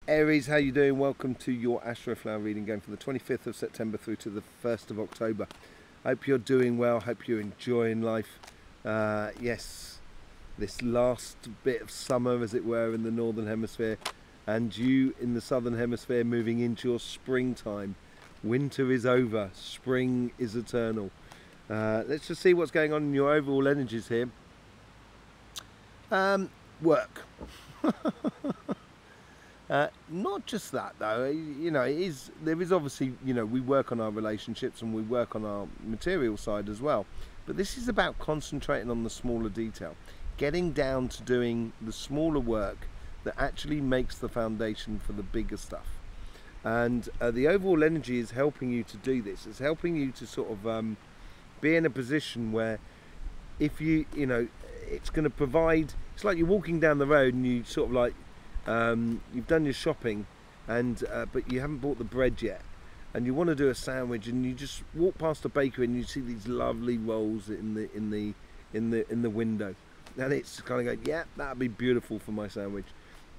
Aries, how you doing? Welcome to your Astroflower reading going from the 25th of September through to the 1st of October. Hope you're doing well, hope you're enjoying life. Yes, this last bit of summer, as it were, in the Northern Hemisphere, and you in the Southern Hemisphere moving into your springtime. Winter is over, spring is eternal. Let's just see what's going on in your overall energies here. Work. Not just that though, you know, there is obviously, you know, we work on our relationships and we work on our material side as well, but this is about concentrating on the smaller detail, getting down to doing the smaller work that actually makes the foundation for the bigger stuff. And the overall energy is helping you to do this. It's helping you to sort of be in a position where if you know, it's going to provide, it's like you're walking down the road and you sort of like, you've done your shopping and but you haven't bought the bread yet, and you want to do a sandwich, and you just walk past a bakery and you see these lovely rolls in the window, and it's kind of going, yeah, that'd be beautiful for my sandwich.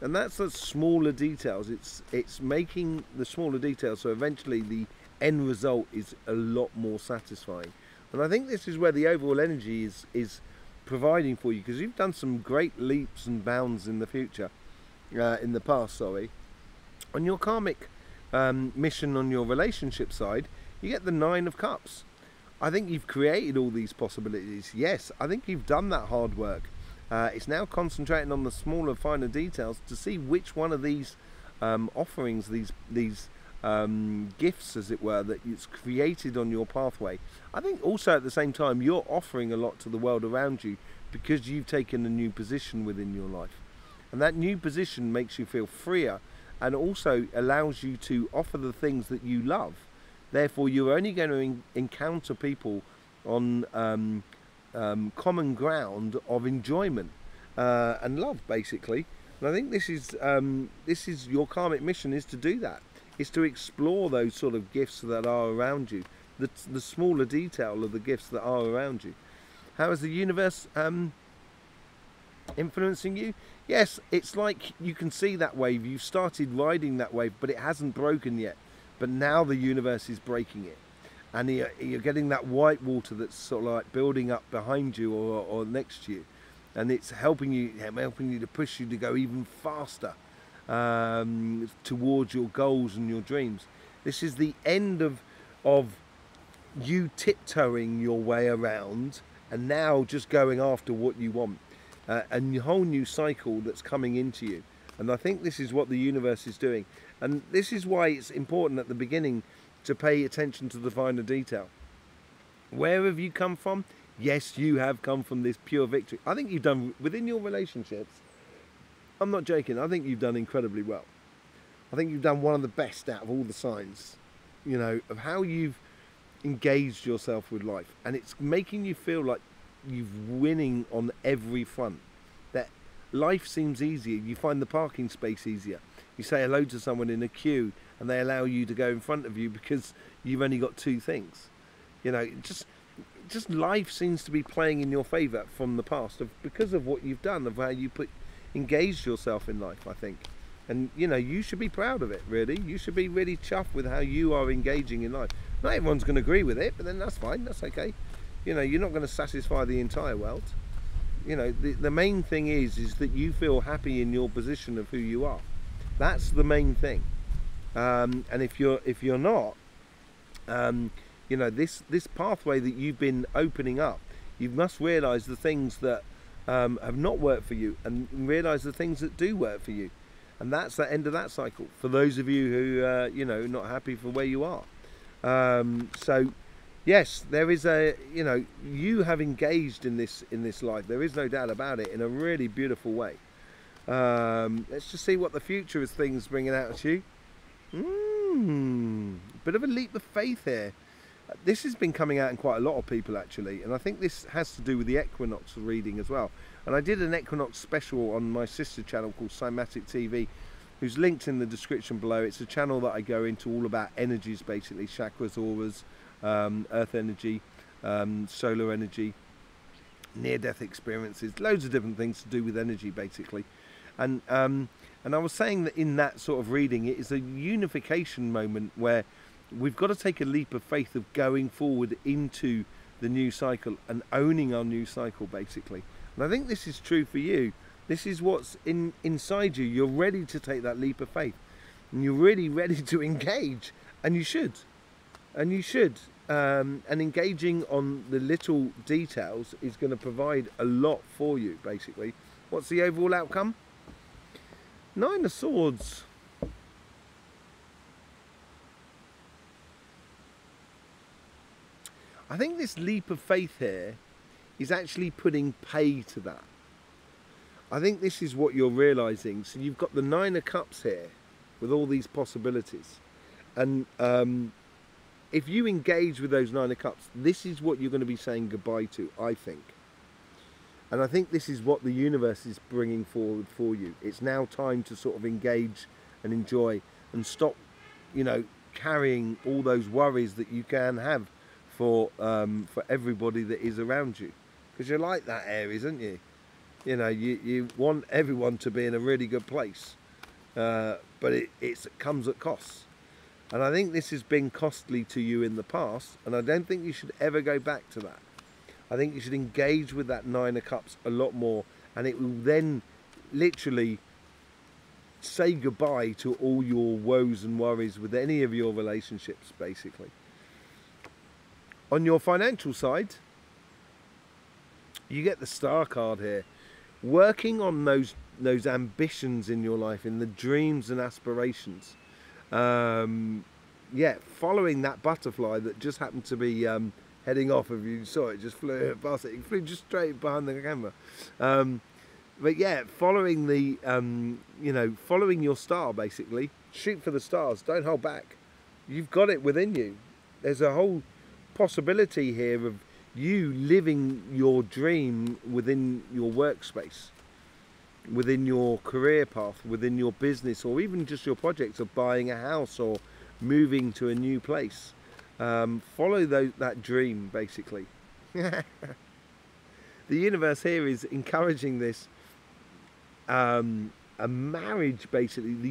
And that's the smaller details. It's making the smaller details so eventually the end result is a lot more satisfying. And I think this is where the overall energy is providing for you, because you've done some great leaps and bounds in the future. In the past, sorry. On your karmic mission on your relationship side, you get the 9 of Cups. I think you've created all these possibilities. Yes, I think you've done that hard work. It's now concentrating on the smaller, finer details to see which one of these offerings, these gifts, as it were, that it's created on your pathway. I think also at the same time you're offering a lot to the world around you because you've taken a new position within your life. And that new position makes you feel freer and also allows you to offer the things that you love. Therefore, you're only going to encounter people on common ground of enjoyment and love, basically. And I think this is your karmic mission, is to do that. It's to explore those sort of gifts that are around you, the smaller detail of the gifts that are around you. How is the universe influencing you? Yes, it's like you can see that wave. You've started riding that wave, but it hasn't broken yet. But now the universe is breaking it, and you're getting that white water that's sort of like building up behind you or next to you, and it's helping you to push you to go even faster towards your goals and your dreams. This is the end of you tiptoeing your way around and now just going after what you want. A whole new cycle that's coming into you. And I think this is what the universe is doing. And this is why it's important at the beginning to pay attention to the finer detail. Where have you come from? Yes, you have come from this pure victory. I think you've done, within your relationships, I'm not joking, I think you've done incredibly well. I think you've done one of the best out of all the signs, you know, of how you've engaged yourself with life. And it's making you feel like you're winning on every front. That life seems easier. You find the parking space easier. You say hello to someone in a queue and they allow you to go in front of you because you've only got 2 things. You know, just life seems to be playing in your favor from the past because of what you've done, of how you engaged yourself in life, I think. And you know, you should be proud of it, really. You should be really chuffed with how you are engaging in life. Not everyone's going to agree with it, but then that's fine, that's okay. You know, you're not going to satisfy the entire world. You know, the main thing is that you feel happy in your position of who you are. That's the main thing. And if you're not, you know, this pathway that you've been opening up, you must realise the things that have not worked for you, and realise the things that do work for you. And that's the end of that cycle. For those of you who you know, not happy for where you are. So. Yes, there is you know, you have engaged in this life. There is no doubt about it, in a really beautiful way. Let's just see what the future is things bringing out at you. Bit of a leap of faith here. This has been coming out in quite a lot of people actually, and I think this has to do with the equinox reading as well. And I did an equinox special on my sister channel called Cymatic TV, who's linked in the description below. It's a channel that I go into all about energies, basically chakras, auras, earth energy, solar energy, near-death experiences, loads of different things to do with energy basically. And And I was saying that in that sort of reading, it is a unification moment where we've got to take a leap of faith of going forward into the new cycle and owning our new cycle, basically. And I think this is true for you. This is what's inside you. You're ready to take that leap of faith, and you're really ready to engage, and you should. And you should. And engaging on the little details is going to provide a lot for you, basically. What's the overall outcome? 9 of Swords. I think this leap of faith here is actually putting pay to that. I think this is what you're realizing. So you've got the 9 of Cups here with all these possibilities. And if you engage with those 9 of Cups, this is what you're going to be saying goodbye to, I think. And I think this is what the universe is bringing forward for you. It's now time to sort of engage and enjoy and stop, you know, carrying all those worries that you can have for everybody that is around you. Because you're like that, Aries, aren't you? You know, you want everyone to be in a really good place. But it comes at costs. And I think this has been costly to you in the past. And I don't think you should ever go back to that. I think you should engage with that 9 of Cups a lot more, and it will then literally say goodbye to all your woes and worries with any of your relationships, basically. On your financial side, you get the Star card here. Working on those ambitions in your life, in the dreams and aspirations. Yeah, following that butterfly that just happened to be heading off, if you saw it, just flew past it. It flew just straight behind the camera. But yeah, following the, you know, following your star, basically. Shoot for the stars. Don't hold back. You've got it within you. There's a whole possibility here of you living your dream within your workspace, within your career path, within your business, or even just your projects of buying a house or moving to a new place. Follow that dream, basically. The universe here is encouraging this, a marriage, basically, the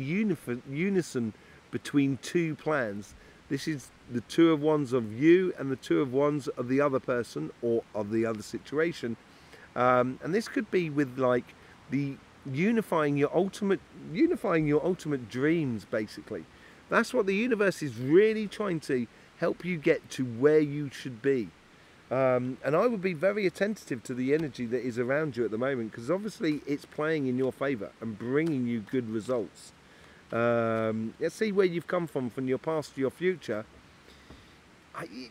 unison between 2 plans. This is the 2 of Wands of you and the 2 of Wands of the other person or of the other situation. And this could be with like the unifying your ultimate dreams, basically. That's what the universe is really trying to help you get to where you should be. And I would be very attentive to the energy that is around you at the moment, because obviously it's playing in your favour and bringing you good results. Let's see where you've come from your past to your future.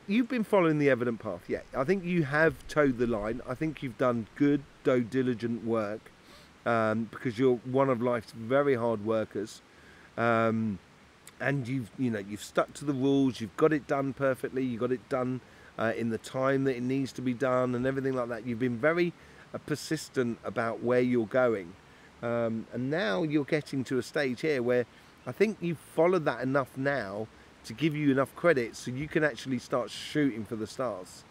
You've been following the evident path, yeah. I think you have towed the line. I think you've done good, though diligent work, because you're one of life's very hard workers. And you've stuck to the rules. You've got it done perfectly. You got it done in the time that it needs to be done, and everything like that. You've been very persistent about where you're going, and now you're getting to a stage here where I think you've followed that enough now to give you enough credit, so you can actually start shooting for the stars.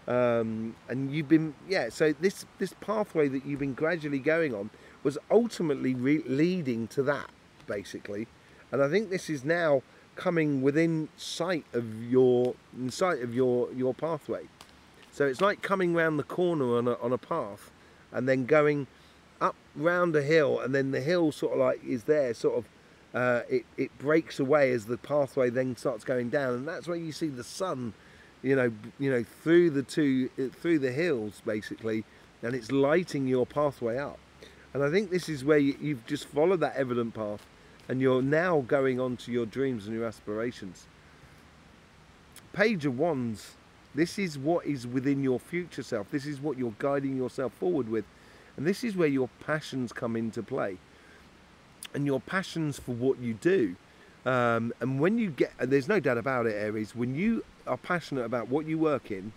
And you've been, yeah. So this pathway that you've been gradually going on was ultimately leading to that, basically. And I think this is now coming within sight of your pathway. So it's like coming round the corner on a path, and then going up round a hill, and then the hill sort of like is there, sort of it breaks away as the pathway then starts going down, and that's where you see the sun, you know, through the hills, basically, and it's lighting your pathway up. And I think this is where you've just followed that evident path, and you're now going on to your dreams and your aspirations. Page of Wands. This is what is within your future self. This is what you're guiding yourself forward with. And this is where your passions come into play. And your passions for what you do. And when you get, and there's no doubt about it, Aries, when you are passionate about what you work in,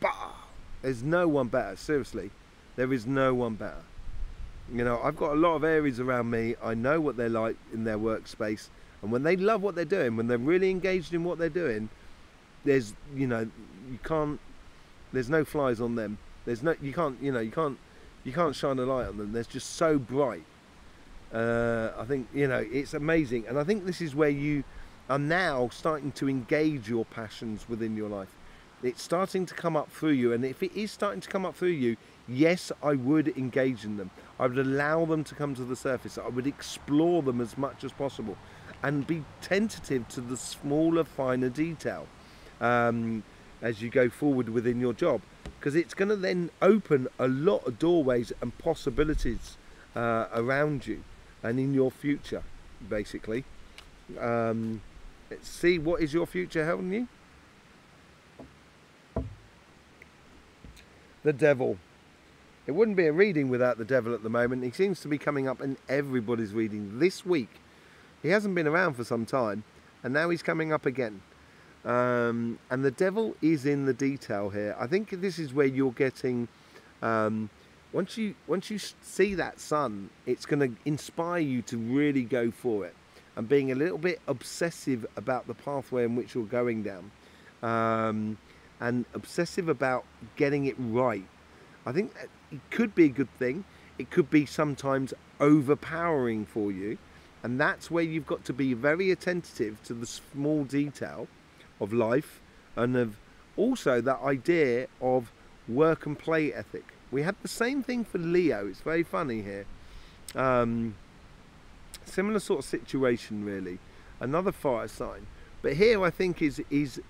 bah, there's no one better. Seriously, there is no one better. You know, I've got a lot of Aries around me. I know what they're like in their workspace. And when they love what they're doing, when they're really engaged in what they're doing, there's, you know, there's no flies on them. There's no, you can't shine a light on them. They're just so bright. I think, you know, it's amazing. And I think this is where you are now starting to engage your passions within your life. It's starting to come up through you, and if it is starting to come up through you, yes, I would engage in them. I would allow them to come to the surface. I would explore them as much as possible and be tentative to the smaller, finer detail as you go forward within your job, because it's going to then open a lot of doorways and possibilities around you and in your future, basically. Let's see, what is your future holding you? The Devil. It wouldn't be a reading without the Devil at the moment. He seems to be coming up in everybody's reading this week. He hasn't been around for some time, and now he's coming up again. And the Devil is in the detail here. I think this is where you're getting, once you see that sun, it's going to inspire you to really go for it, and being a little bit obsessive about the pathway in which you're going down, and obsessive about getting it right. I think that it could be a good thing. It could be sometimes overpowering for you, and that's where you've got to be very attentive to the small detail of life, and of also that idea of work and play ethic. We had the same thing for Leo. It's very funny here. Similar sort of situation, really. Another fire sign. But here I think is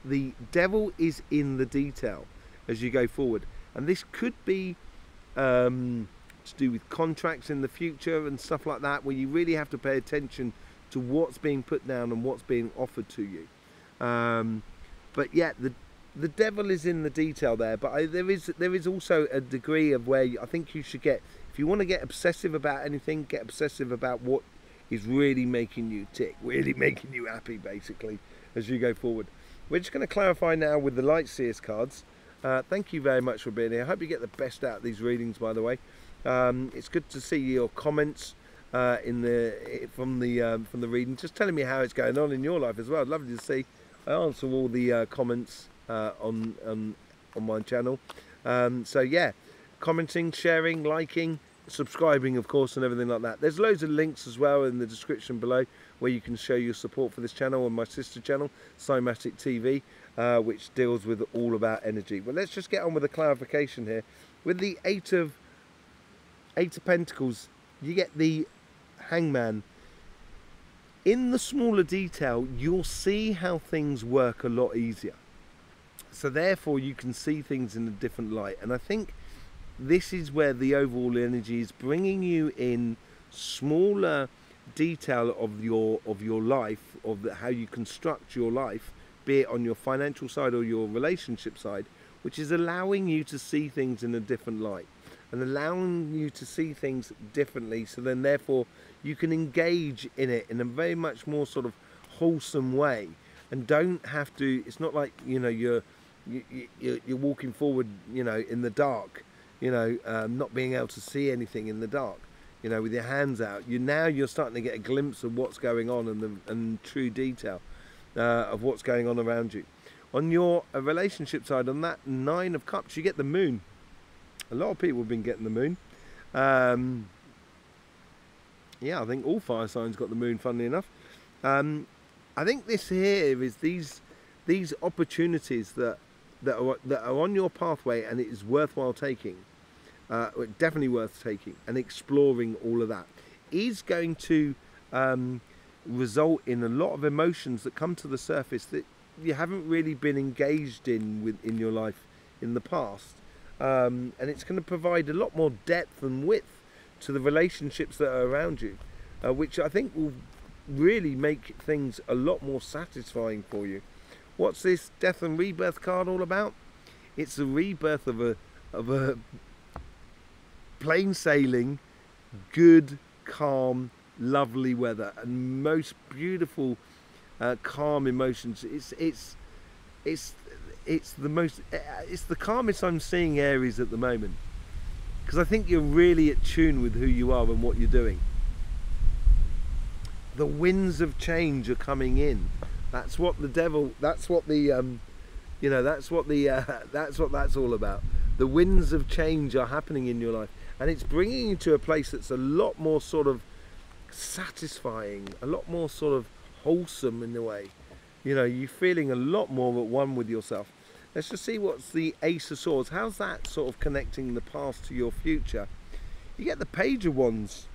the Devil is in the detail as you go forward. And this could be to do with contracts in the future and stuff like that, where you really have to pay attention to what's being put down and what's being offered to you. But yeah, the Devil is in the detail there. But there is also a degree of where I think you should get, if you want to get obsessive about anything, get obsessive about what is really making you tick, really making you happy, basically, as you go forward. We're just going to clarify now with the Light Seers cards. Thank you very much for being here. I hope you get the best out of these readings, by the way. It's good to see your comments from the reading, just telling me how it's going on in your life as well. I'd love to see. I answer all the comments on my channel. So yeah, commenting, sharing, liking, subscribing, of course, and everything like that. There's loads of links as well in the description below where you can show your support for this channel and my sister channel, Cymatic TV, which deals with all about energy. But let's just get on with the clarification here. With the Eight of Pentacles, you get the Hangman. In the smaller detail, you'll see how things work a lot easier. So therefore, you can see things in a different light. And I think this is where the overall energy is bringing you in smaller detail of your life, of how you construct your life, be it on your financial side or your relationship side, which is allowing you to see things in a different light and allowing you to see things differently, so then therefore you can engage in it in a very much more sort of wholesome way, and don't have to, it's not like, you know, you're walking forward, you know, in the dark, you know, not being able to see anything in the dark, you know, with your hands out. You're starting to get a glimpse of what's going on and true detail of what's going on around you. On your relationship side, on that Nine of Cups, you get the Moon. A lot of people have been getting the Moon. Yeah, I think all fire signs got the Moon, funnily enough. I think this here is these opportunities that are on your pathway, and it is worthwhile taking. Definitely worth taking and exploring. All of that is going to result in a lot of emotions that come to the surface that you haven't really been engaged in your life in the past, and it's going to provide a lot more depth and width to the relationships that are around you, which I think will really make things a lot more satisfying for you. What's this Death and Rebirth card all about? It's the rebirth of a plain sailing, good, calm, lovely weather, and most beautiful, calm emotions. It's the calmest I'm seeing Aries at the moment, because I think you're really at tune with who you are and what you're doing. The winds of change are coming in. That's what the Devil. That's what the you know. That's what that's all about. The winds of change are happening in your life, and it's bringing you to a place that's a lot more sort of satisfying, a lot more sort of wholesome in a way. You know, you're feeling a lot more at one with yourself. Let's just see what's the Ace of Swords. How's that sort of connecting the past to your future? You get the Page of Wands.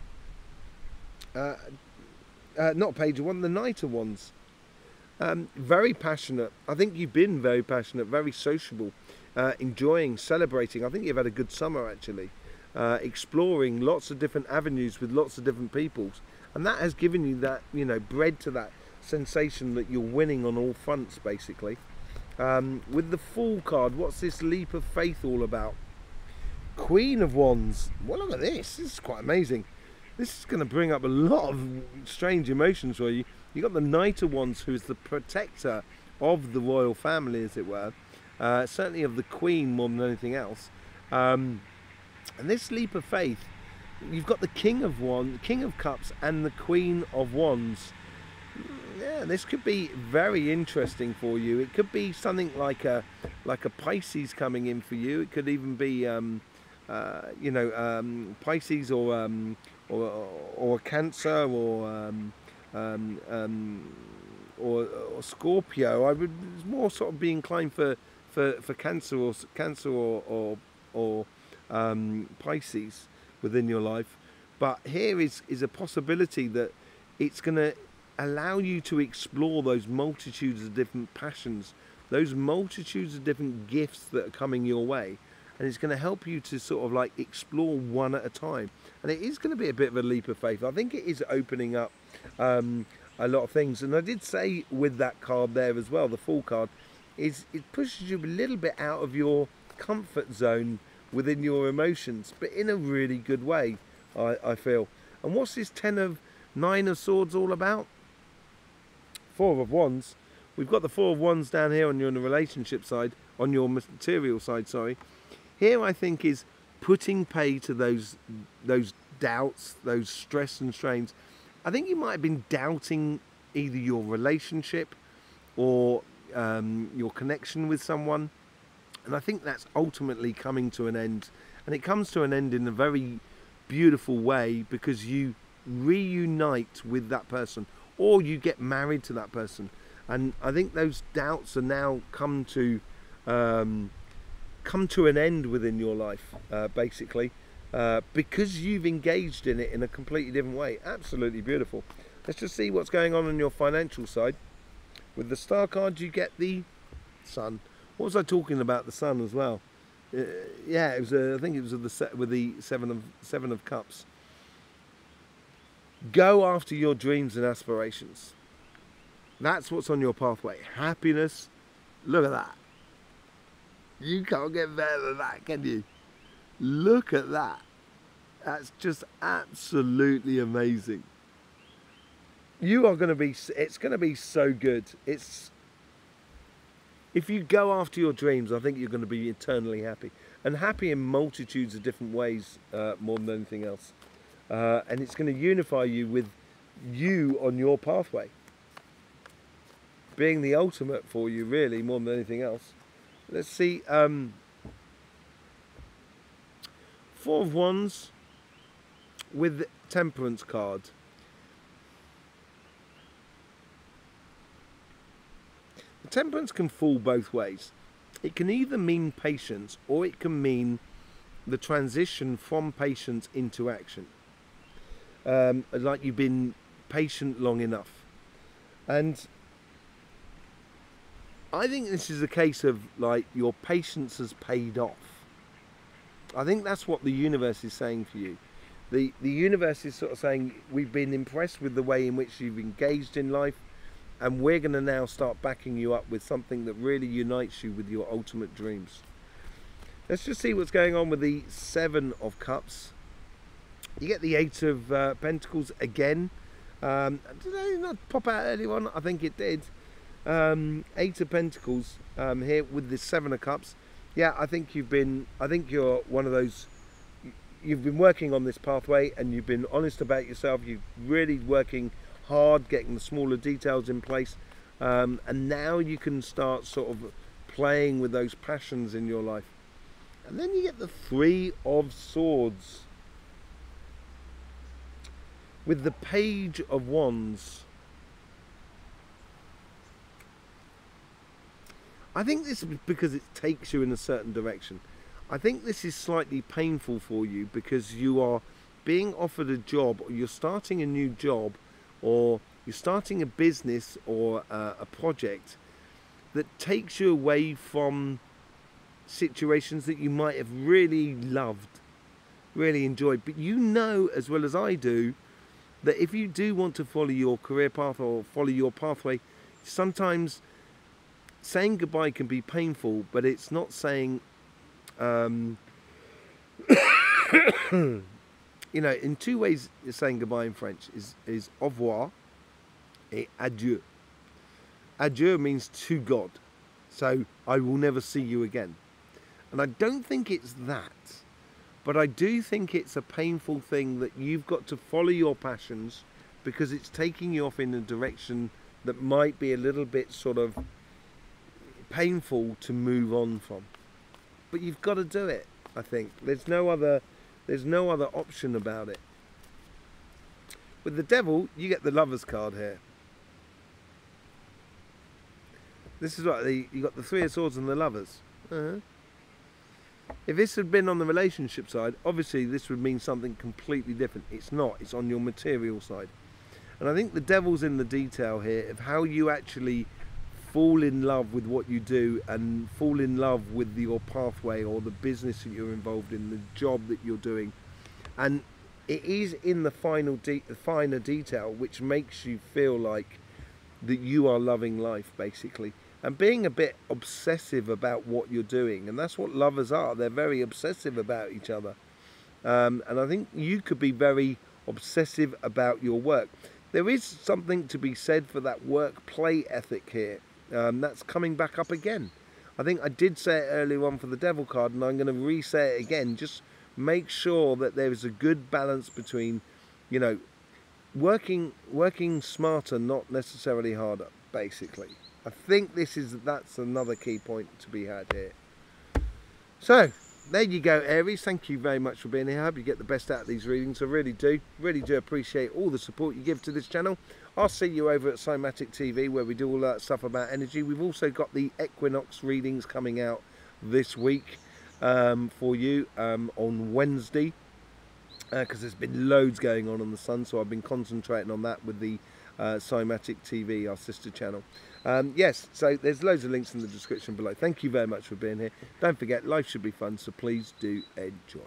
Not Page of Wands, the Knight of Wands. Very passionate. I think you've been very passionate, very sociable, enjoying, celebrating. I think you've had a good summer actually. Exploring lots of different avenues with lots of different peoples. And that has given you that, you know, bred to that sensation that you're winning on all fronts basically. With the Fool card, what's this leap of faith all about? Queen of Wands. Well, look at this. This is quite amazing. This is going to bring up a lot of strange emotions for you. You've got the Knight of Wands, who is the protector of the royal family, as it were. Certainly of the Queen more than anything else. And this leap of faith, you've got the King of Wands, King of Cups, and the Queen of Wands. Yeah, this could be very interesting for you. It could be something like a Pisces coming in for you. It could even be, you know, Pisces or a Cancer or Scorpio. I would more sort of be inclined for Cancer or Pisces within your life. But here is a possibility that it's going to allow you to explore those multitudes of different passions, those multitudes of different gifts that are coming your way, and it's going to help you to sort of like explore one at a time. And it is going to be a bit of a leap of faith. I think it is opening up a lot of things. And I did say with that card there as well, the Fool card, is it pushes you a little bit out of your comfort zone within your emotions, but in a really good way, I feel. And what's this Nine of Swords all about? Four of Wands. We've got the Four of Wands down here on your relationship side, on your material side, sorry. Here I think is putting pay to those doubts, those stress and strains. I think you might have been doubting either your relationship or your connection with someone. And I think that's ultimately coming to an end. And it comes to an end in a very beautiful way because you reunite with that person, or you get married to that person. And I think those doubts are now come to an end within your life, basically, because you've engaged in it in a completely different way. Absolutely beautiful. Let's just see what's going on your financial side. With the Star card, you get the Sun. What was I talking about? The Sun as well. Yeah, it was. I think it was with the Seven of Cups. Go after your dreams and aspirations. That's what's on your pathway. Happiness. Look at that. You can't get better than that, can you? Look at that. That's just absolutely amazing. You are going to be, it's going to be so good. If you go after your dreams, I think you're going to be eternally happy. And happy in multitudes of different ways, more than anything else. And it's going to unify you with you on your pathway. Being the ultimate for you, really, more than anything else. Let's see. Four of Wands with the Temperance card. The Temperance can fall both ways. It can either mean patience, or it can mean the transition from patience into action. Like you've been patient long enough. And I think this is a case of like your patience has paid off. I think that's what the universe is saying for you. The universe is sort of saying, we've been impressed with the way in which you've engaged in life, and we're going to now start backing you up with something that really unites you with your ultimate dreams. Let's just see what's going on with the Seven of Cups. You get the Eight of Pentacles again. Did they not pop out earlier on? I think it did. Eight of Pentacles here with the Seven of Cups. Yeah, I think you're one of those. You've been working on this pathway, and you've been honest about yourself. You're really working hard, getting the smaller details in place, and now you can start sort of playing with those passions in your life. And then you get the Three of Swords. with the Page of Wands, I think this is because it takes you in a certain direction. I think this is slightly painful for you because you are being offered a job, or you're starting a new job, or you're starting a business or a project that takes you away from situations that you might have really loved, really enjoyed. But you know as well as I do that if you do want to follow your career path or follow your pathway, sometimes saying goodbye can be painful, but it's not saying, you know, in two ways saying goodbye in French is au revoir et adieu. Adieu means to God. So I will never see you again. And I don't think it's that, but I do think it's a painful thing that you've got to follow your passions because it's taking you off in a direction that might be a little bit sort of painful to move on from. But you've got to do it, I think. There's no other option about it. With the Devil, you get the Lovers card here. This is what you got, the Three of Swords and the Lovers. If this had been on the relationship side, obviously this would mean something completely different. It's not. It's on your material side. And I think the Devil's in the detail here of how you actually fall in love with what you do and fall in love with your pathway or the business that you're involved in, the job that you're doing. And it is in the finer detail which makes you feel like that you are loving life, basically, and being a bit obsessive about what you're doing. And that's what lovers are. They're very obsessive about each other. And I think you could be very obsessive about your work. There is something to be said for that work-play ethic here. That's coming back up again. I think I did say it earlier on for the Devil card, and I'm going to re-say it again. Just make sure that there is a good balance between, you know, working smarter, not necessarily harder, basically. I think that's another key point to be had here. So there you go, Aries. Thank you very much for being here. I hope you get the best out of these readings. I really do appreciate all the support you give to this channel. I'll see you over at Cymatic TV, where we do all that stuff about energy. We've also got the equinox readings coming out this week for you on Wednesday, because there's been loads going on the sun, so I've been concentrating on that with the Cymatic TV, our sister channel. Yes, so there's loads of links in the description below. Thank you very much for being here. Don't forget, life should be fun, so please do enjoy.